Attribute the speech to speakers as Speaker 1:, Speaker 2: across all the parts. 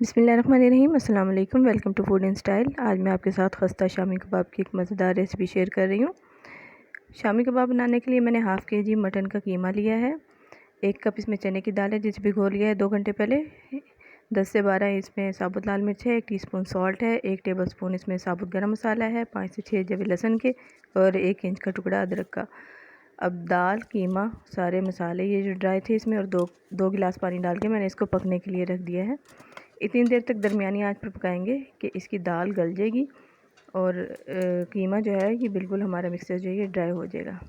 Speaker 1: बिस्मिल्लाहिर्रहमानिर्रहीम। अस्सलाम वालेकुम। Welcome to food and style. आज मैं आपके साथ खस्ता शामी कबाब की एक मज़ेदार रेसिपी शेयर कर रही हूँ। शामी कबाब बनाने के लिए मैंने हाफ़ केजी मटन का कीमा लिया है। 1 कप इसमें चने की दाल है जिसे भिगो लिया है 2 घंटे पहले। 10 से 12 इसमें साबुत लाल मिर्च है, 1 टीस्पून सॉल्ट है, 1 टेबलस्पून इसमें साबुत गरम मसाला है, 5 से 6 जवे लहसुन के और 1 इंच का टुकड़ा अदरक का। अब दाल, कीमा, सारे मसाले ये जो ड्राई थे इसमें और दो गिलास पानी डाल के मैंने इसको पकने के लिए रख दिया है। इतनी देर तक दरमियानी आंच पर पकाएंगे कि इसकी दाल गल जाएगी और कीमा जो है ये बिल्कुल हमारा मिक्सचर जो है ये ड्राई हो जाएगा।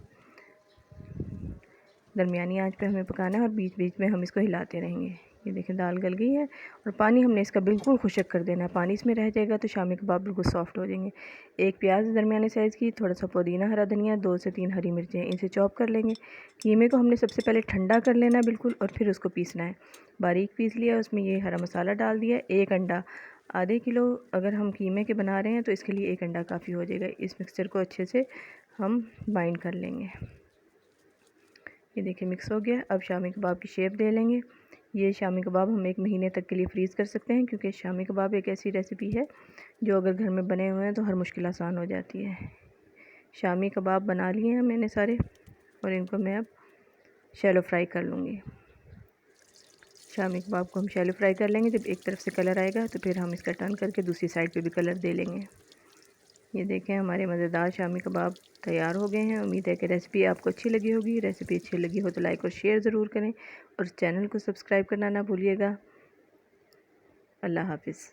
Speaker 1: दरमियानी आंच पे हमें पकाना है और बीच बीच में हम इसको हिलाते रहेंगे। ये देखें दाल गल गई है और पानी हमने इसका बिल्कुल खुशक कर देना है। पानी इसमें रह जाएगा तो शामी कबाब बिल्कुल सॉफ्ट हो जाएंगे। 1 प्याज दरमियाने साइज़ की, थोड़ा सा पुदीना, हरा धनिया, 2 से 3 हरी मिर्चें, इनसे चॉप कर लेंगे। कीमे को हमने सबसे पहले ठंडा कर लेना है बिल्कुल और फिर उसको पीसना है। बारीक पीस लिया, उसमें ये हरा मसाला डाल दिया, 1 अंडा। आधे किलो अगर हम कीमे के बना रहे हैं तो इसके लिए 1 अंडा काफ़ी हो जाएगा। इस मिक्सचर को अच्छे से हम बाइंड कर लेंगे। ये देखिए मिक्स हो गया। अब शामी कबाब की शेप दे लेंगे। ये शामी कबाब हम 1 महीने तक के लिए फ्रीज़ कर सकते हैं क्योंकि शामी कबाब एक ऐसी रेसिपी है जो अगर घर में बने हुए हैं तो हर मुश्किल आसान हो जाती है। शामी कबाब बना लिए हैं मैंने सारे और इनको मैं अब शैलो फ्राई कर लूँगी। शामी कबाब को हम शैलो फ्राई कर लेंगे। जब एक तरफ से कलर आएगा तो फिर हम इसका टर्न करके दूसरी साइड पे भी कलर दे लेंगे। ये देखें हमारे मज़ेदार शामी कबाब तैयार हो गए हैं। उम्मीद है कि रेसिपी आपको अच्छी लगी होगी। रेसिपी अच्छी लगी हो तो लाइक और शेयर ज़रूर करें और चैनल को सब्सक्राइब करना ना भूलिएगा। अल्लाह हाफ़िज़।